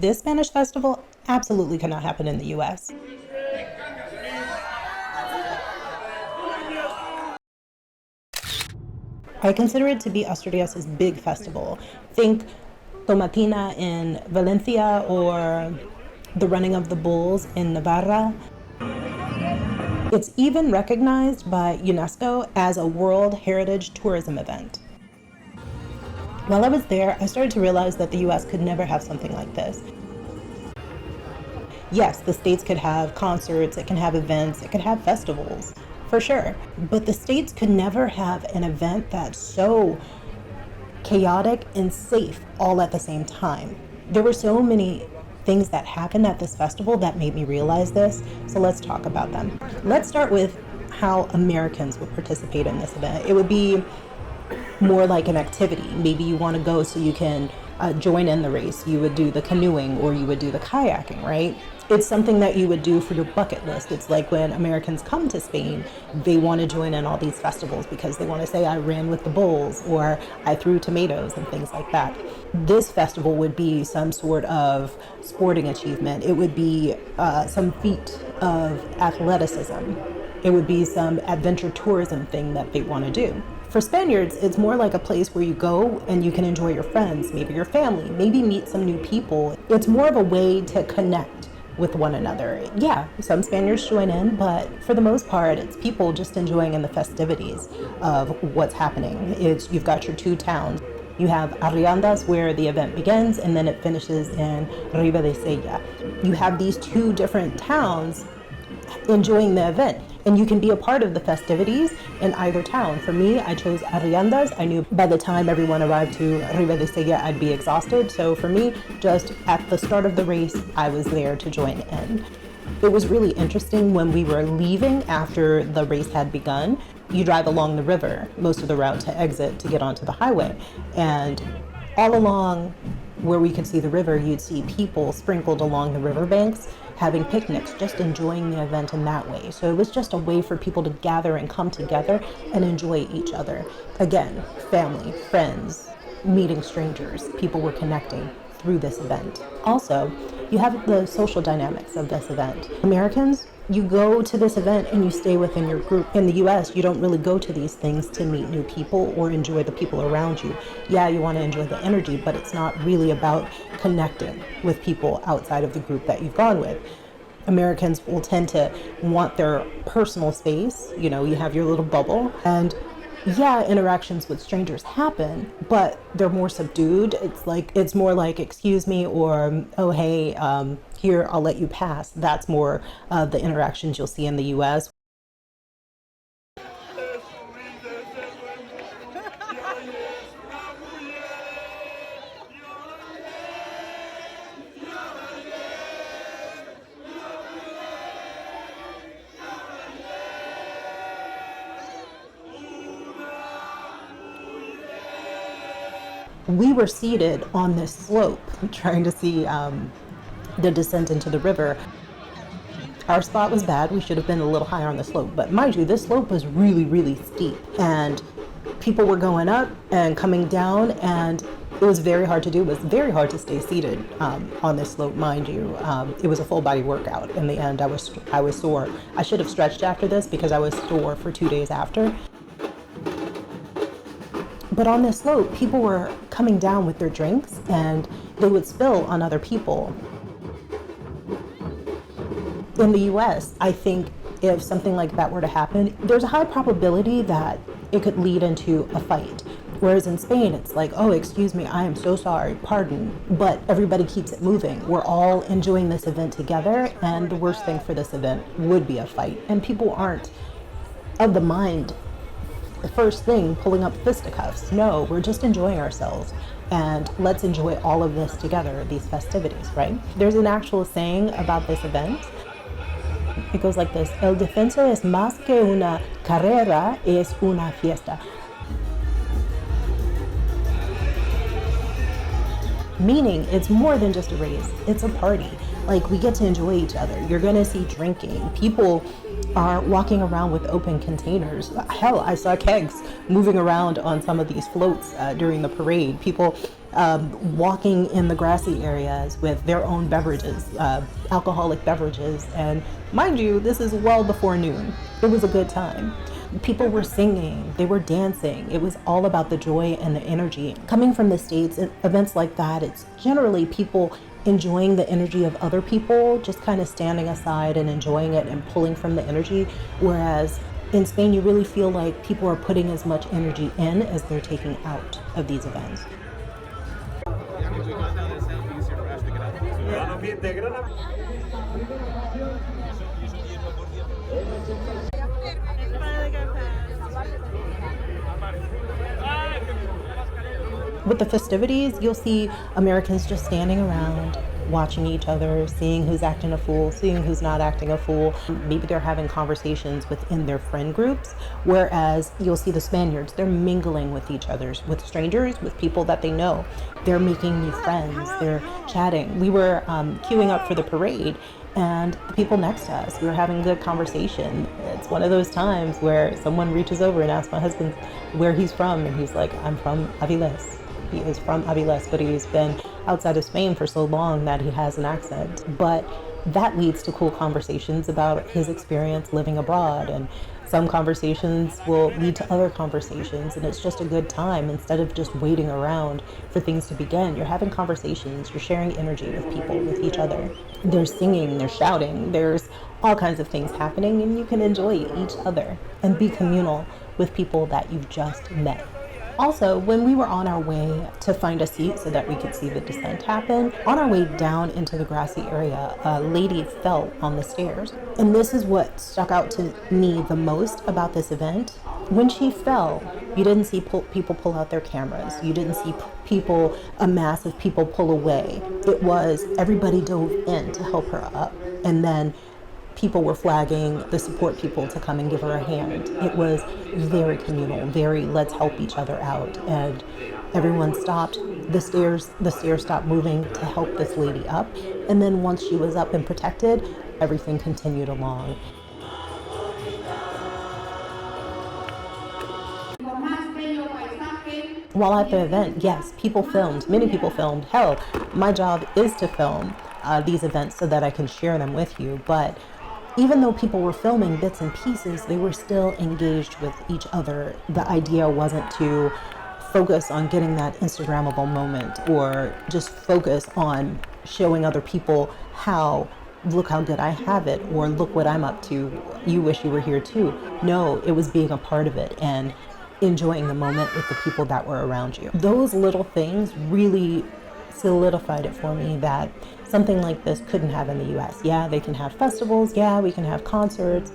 This Spanish festival absolutely could not happen in the US. I consider it to be Asturias' big festival. Think Tomatina in Valencia or the running of the bulls in Navarra. It's even recognized by UNESCO as a World Heritage Tourism event. While I was there, I started to realize that the US could never have something like this. Yes, the states could have concerts, it can have events, it could have festivals, for sure. But the states could never have an event that's so chaotic and safe all at the same time. There were so many things that happened at this festival that made me realize this, so let's talk about them. Let's start with how Americans would participate in this event. It would be more like an activity. Maybe you want to go so you can join in the race. You would do the canoeing or you would do the kayaking, right? It's something that you would do for your bucket list. It's like when Americans come to Spain, they want to join in all these festivals because they want to say, I ran with the bulls or I threw tomatoes and things like that. This festival would be some sort of sporting achievement. It would be some feat of athleticism. It would be some adventure tourism thing that they want to do. For Spaniards, it's more like a place where you go and you can enjoy your friends, maybe your family, maybe meet some new people. It's more of a way to connect with one another. Yeah, some Spaniards join in, but for the most part, it's people just enjoying in the festivities of what's happening. You've got your two towns. You have Arriandas, where the event begins, and then it finishes in Riva de Sella. You have these two different towns enjoying the event, and you can be a part of the festivities in either town. For me, I chose Arriandas. I knew by the time everyone arrived to Riva de Sella, I'd be exhausted. So for me, just at the start of the race, I was there to join in. It was really interesting when we were leaving after the race had begun. You drive along the river, most of the route to exit to get onto the highway. And all along where we could see the river, you'd see people sprinkled along the riverbanks having picnics, just enjoying the event in that way. So it was just a way for people to gather and come together and enjoy each other. Again, family, friends, meeting strangers, people were connecting through this event. Also, you have the social dynamics of this event. Americans, you go to this event and you stay within your group. In the US, you don't really go to these things to meet new people or enjoy the people around you. Yeah, you want to enjoy the energy, but it's not really about connecting with people outside of the group that you've gone with. Americans will tend to want their personal space. You know, you have your little bubble, and yeah, interactions with strangers happen, but they're more subdued. It's more like, excuse me, or oh, hey, here, I'll let you pass. That's more the interactions you'll see in the US. We were seated on this slope trying to see the descent into the river. Our spot was bad. We should have been a little higher on the slope. But mind you, this slope was really, really steep. And people were going up and coming down, and it was very hard to do. It was very hard to stay seated on this slope, mind you. It was a full body workout. In the end, I was sore. I should have stretched after this because I was sore for 2 days after. But on this slope, people were coming down with their drinks and they would spill on other people. In the US, I think if something like that were to happen, there's a high probability that it could lead into a fight. Whereas in Spain, it's like, oh, excuse me, I am so sorry, pardon. But everybody keeps it moving. We're all enjoying this event together, and the worst thing for this event would be a fight. And people aren't of the mind, the first thing, pulling up fisticuffs. No, we're just enjoying ourselves. And let's enjoy all of this together, these festivities, right? There's an actual saying about this event. It goes like this: El defensa es más que una carrera, es una fiesta. meaning it's more than just a race, it's a party. Like, we get to enjoy each other. You're gonna see drinking. People are walking around with open containers. Hell, I saw kegs moving around on some of these floats during the parade. People walking in the grassy areas with their own beverages, alcoholic beverages. And mind you, this is well before noon. It was a good time. People were singing, they were dancing. It was all about the joy and the energy. Coming from the States, events like that, it's generally people enjoying the energy of other people, just kind of standing aside and enjoying it and pulling from the energy. Whereas in Spain, you really feel like people are putting as much energy in as they're taking out of these events. With the festivities, you'll see Americans just standing around, watching each other, seeing who's acting a fool, seeing who's not acting a fool. Maybe they're having conversations within their friend groups, whereas you'll see the Spaniards, they're mingling with each other, with strangers, with people that they know. They're making new friends, they're chatting. We were queuing up for the parade, and the people next to us, we were having a good conversation. It's one of those times where someone reaches over and asks my husband where he's from, and he's like, I'm from Aviles. He is from Aviles, but he's been outside of Spain for so long that he has an accent. But that leads to cool conversations about his experience living abroad, and some conversations will lead to other conversations, and it's just a good time. Instead of just waiting around for things to begin, you're having conversations, you're sharing energy with people, with each other. There's singing, there's shouting, there's all kinds of things happening, and you can enjoy each other and be communal with people that you've just met. Also, when we were on our way to find a seat so that we could see the descent happen, on our way down into the grassy area, a lady fell on the stairs. And this is what stuck out to me the most about this event. When she fell, you didn't see people pull out their cameras. You didn't see a mass of people pull away. It was everybody dove in to help her up. And then people were flagging the support people to come and give her a hand. It was very communal, very let's help each other out. And everyone stopped. The stairs stopped moving to help this lady up. And then once she was up and protected, everything continued along. While at the event, yes, people filmed, many people filmed. Hell, my job is to film these events so that I can share them with you. But even though people were filming bits and pieces, they were still engaged with each other. The idea wasn't to focus on getting that Instagrammable moment or just focus on showing other people look how good I have it, or look what I'm up to. You wish you were here too. No, it was being a part of it and enjoying the moment with the people that were around you. Those little things really solidified it for me that something like this couldn't have in the US. Yeah, they can have festivals, yeah, we can have concerts,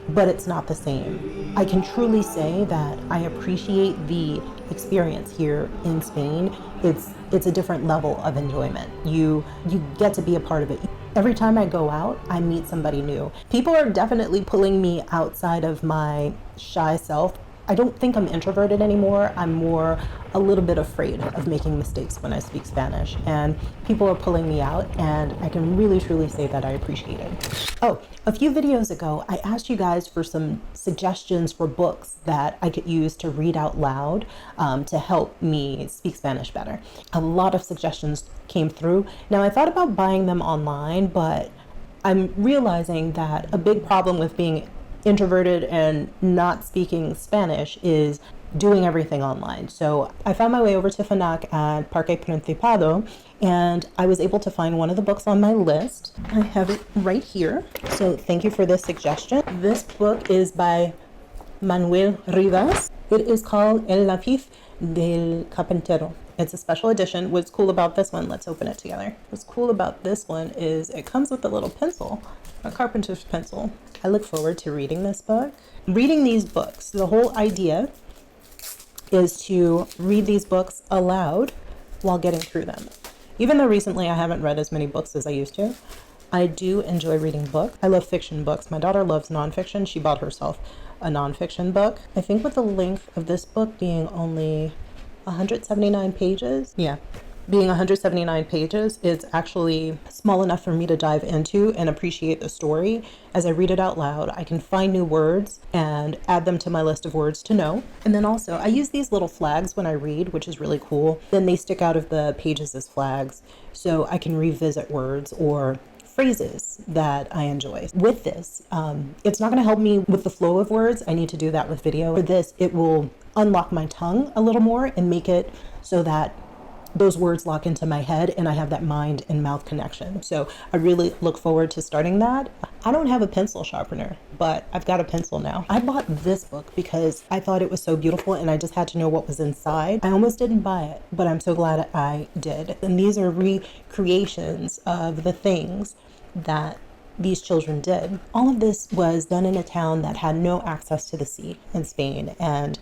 but it's not the same. I can truly say that I appreciate the experience here in Spain. It's a different level of enjoyment. You get to be a part of it. Every time I go out, I meet somebody new. People are definitely pulling me outside of my shy self. I don't think I'm introverted anymore. I'm more a little bit afraid of making mistakes when I speak Spanish, and people are pulling me out, and I can really truly say that I appreciate it. Oh, a few videos ago, I asked you guys for some suggestions for books that I could use to read out loud to help me speak Spanish better. A lot of suggestions came through. Now, I thought about buying them online, but I'm realizing that a big problem with being introverted and not speaking Spanish is doing everything online. So I found my way over to FNAC at Parque Principado, and I was able to find one of the books on my list. I have it right here. So thank you for this suggestion. This book is by Manuel Rivas. It is called El Lápiz del Carpintero. It's a special edition. What's cool about this one, let's open it together. What's cool about this one is it comes with a little pencil, a carpenter's pencil. I look forward to reading this book. Reading these books, the whole idea is to read these books aloud while getting through them. Even though recently I haven't read as many books as I used to, I do enjoy reading books. I love fiction books. My daughter loves nonfiction. She bought herself a nonfiction book. I think with the length of this book being only 179 pages. Yeah, being 179 pages, it's actually small enough for me to dive into and appreciate the story. As I read it out loud, I can find new words and add them to my list of words to know. And then also, I use these little flags when I read, which is really cool. Then they stick out of the pages as flags, so I can revisit words or phrases that I enjoy. With this, it's not going to help me with the flow of words. I need to do that with video. For this, it will unlock my tongue a little more and make it so that those words lock into my head and I have that mind and mouth connection. So I really look forward to starting that. I don't have a pencil sharpener, but I've got a pencil now. I bought this book because I thought it was so beautiful and I just had to know what was inside. I almost didn't buy it, but I'm so glad I did. And these are recreations of the things that these children did. All of this was done in a town that had no access to the sea in Spain, and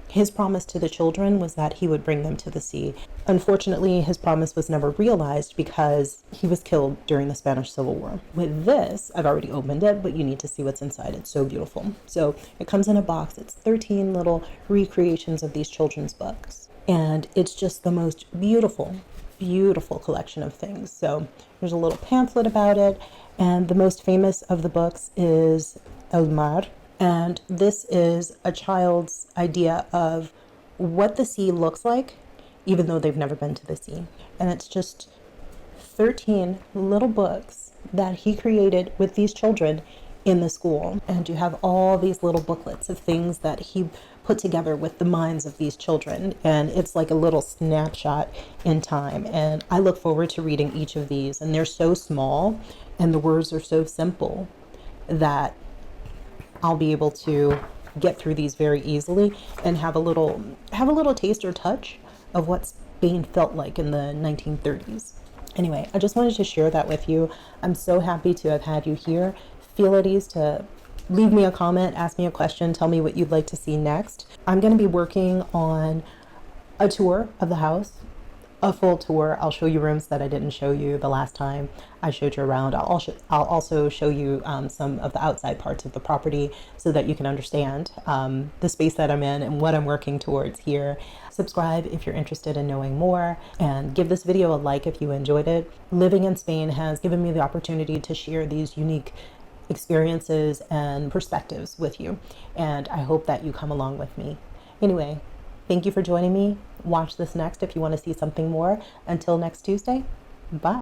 his promise to the children was that he would bring them to the sea. Unfortunately, his promise was never realized because he was killed during the Spanish Civil War. With this, I've already opened it, but you need to see what's inside. It's so beautiful. So it comes in a box. It's 13 little recreations of these children's books. And it's just the most beautiful, beautiful collection of things. So there's a little pamphlet about it. And the most famous of the books is El Mar. And this is a child's idea of what the sea looks like, even though they've never been to the sea. And it's just 13 little books that he created with these children in the school. And you have all these little booklets of things that he put together with the minds of these children. And it's like a little snapshot in time. And I look forward to reading each of these. And they're so small and the words are so simple that I'll be able to get through these very easily and have a little taste or touch of what Spain felt like in the 1930s. Anyway, I just wanted to share that with you. I'm so happy to have had you here. Feel at ease to leave me a comment, ask me a question, tell me what you'd like to see next. I'm going to be working on a tour of the house, a full tour. I'll show you rooms that I didn't show you the last time I showed you around. I'll also show you some of the outside parts of the property so that you can understand the space that I'm in and what I'm working towards here. Subscribe if you're interested in knowing more, and give this video a like if you enjoyed it. Living in Spain has given me the opportunity to share these unique experiences and perspectives with you, and I hope that you come along with me. Anyway, thank you for joining me. Watch this next if you want to see something more. Until next Tuesday, bye.